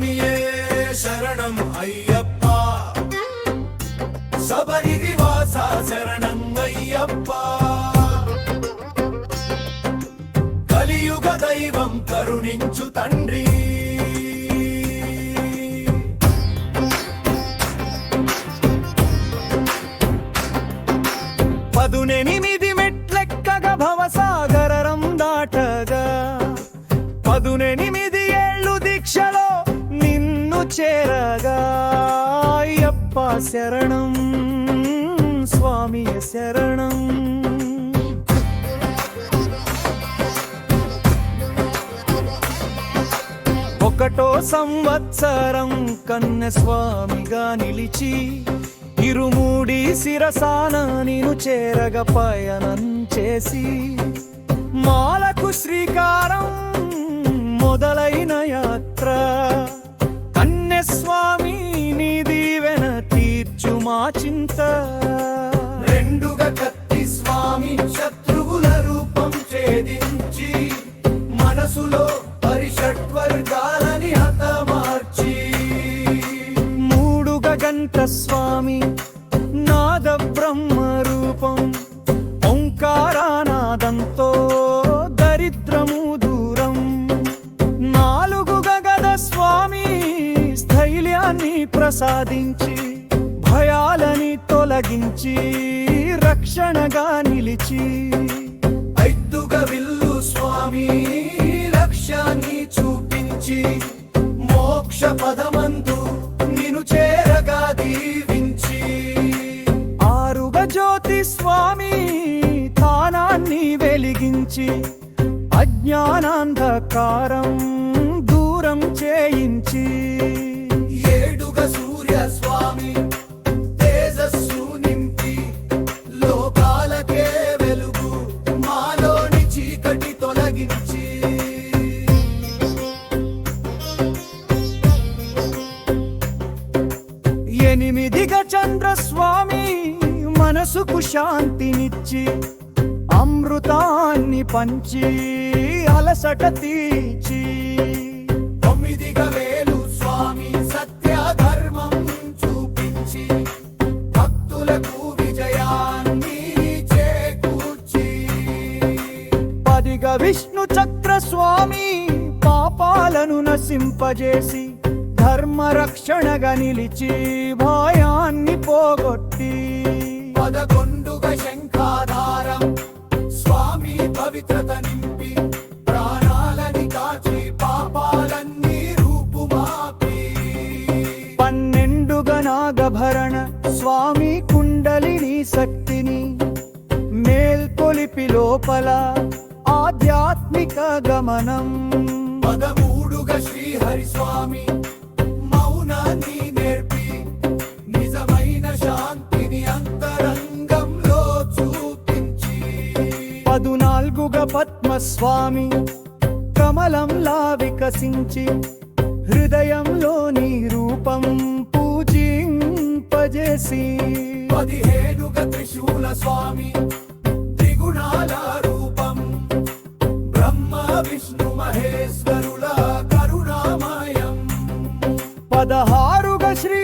స్వామియే శరణం అయ్యప్ప శబరిగిరివాస శరణం అయ్యప్ప కలియుగ దైవం కరుణించు తండ్రి పదునెనిమిది మెట్లెక్కగా భవసాగరం దాటగా 18 ఏళ్ళు దీక్షలో నిన్ను చేరగా అయ్యప్ప శరణం స్వామి శరణం ఒకటో సంవత్సరం కన్నె స్వామిగా నిలిచి ఇరుమూడి శిరసాన నిను చేరగ పయనం చేసి మాలకు శ్రీకారం మొదలైన యాత్ర కన్నె స్వామి నీ దీవెన తీర్చు మా చింత రెండుగా కత్తి స్వామి శత్రువుల రూపం ఛేదించి మనసులో పరిషడ్వర్గాలని హతమార్చి మూడుగా గంట స్వామి నాద బ్రహ్మ రూపం ఓంకారానాదంతో దరిద్రము దూరం నాలుగుగా గద స్వామి స్థైర్యాన్ని ప్రసాదించి భయాలని తొలగించి రక్షణగా నిలిచి ఐదుగా విల్లు స్వామి లక్ష్యాన్ని చూపించి మోక్ష పదమందు నిను చేరగా దీవించి ఆరుగా జ్యోతి స్వామి తానాన్ని వెలిగించి అజ్ఞానాంధకారం దూరం చేయించి ఏడుగా సూర్య స్వామి తేజస్సు నింపి లోకాలకే వెలుగు మాలోని చీకటి తొలగించి ఎనిమిదిగా చంద్రస్వామి మనసుకు శాంతినిచ్చి అమృతాన్ని పంచి అలసట తీర్చి తొమ్మిదిగా వేలు స్వామి సత్య ధర్మం చూపించి భక్తులకు విజయాన్ని చేకూర్చి పదిగా విష్ణు చక్ర స్వామి పాపాలను నశింపజేసి ధర్మ రక్షణగా నిలిచి భయాన్ని పోగొట్టి పదకొండుగా శంఖాధారం స్వామి పవిత్రత నింపి ప్రాణాలని కాచి పాపాలన్నీ రూపుమాపి 12గా నాగభరణ స్వామి కుండలిని శక్తిని మేల్కొలిపి లోపల ఆధ్యాత్మిక గమనం 13గా శ్రీహరి స్వామి మౌనాన్ని నేర్పి నిజమైన శాంతిని అంతరంగంలో చూపించి 14గా పద్మస్వామి కమలంలా వికసించి హృదయంలోని రూపం పూజింపజేసి 17గా త్రిశూల స్వామి త్రిగుణాల రూపం బ్రహ్మ విష్ణు మహేశ్వరుల కరుణామయం 16గా శ్రీ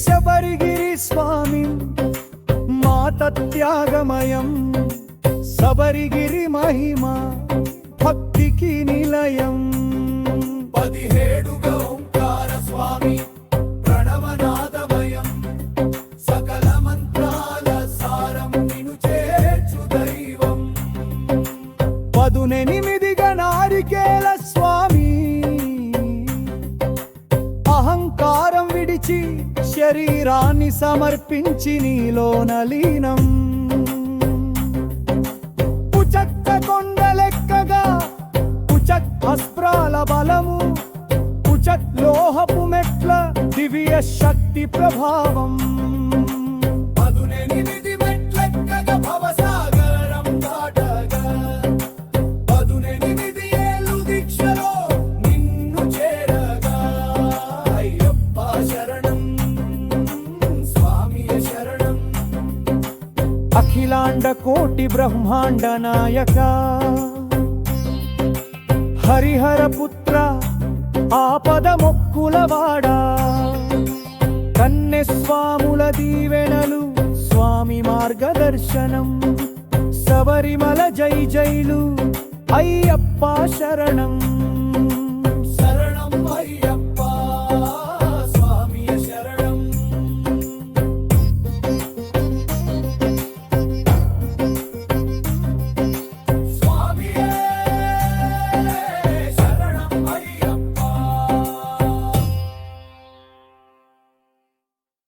శబరిగిరి స్వామి మాత త్యాగమయం శబరిగిరి మహిమ భక్తికి నిలయం 17గా ఓంకార స్వామి ప్రణవనాదమయం సకల మంత్రాల సారం నిను చేర్చు దైవం 18గా నారికేల స్వామి అహంకారం విడిచి శరీరాన్ని సమర్పించి నీలో నలీనం పుచక్క కొండలెక్కగా పుచక్ అస్త్రాల బలము పుచక్ లోహపు మెట్ల దివ్య శక్తి ప్రభావం 18 మెట్లెక్కగా భవసాగరం దాటగా 18 ఏళ్ళు దీక్షలో నిన్ను చేరగా అయ్యప్ప శరణం స్వామి శరణం అఖిలాండ కోటి బ్రహ్మాండ నాయక హరిహర పుత్ర ఆపద మొక్కులవాడా కన్నె స్వాముల దీవెనలు స్వామి మార్గదర్శనం శబరిమల జై జైలు అయ్యప్ప శరణం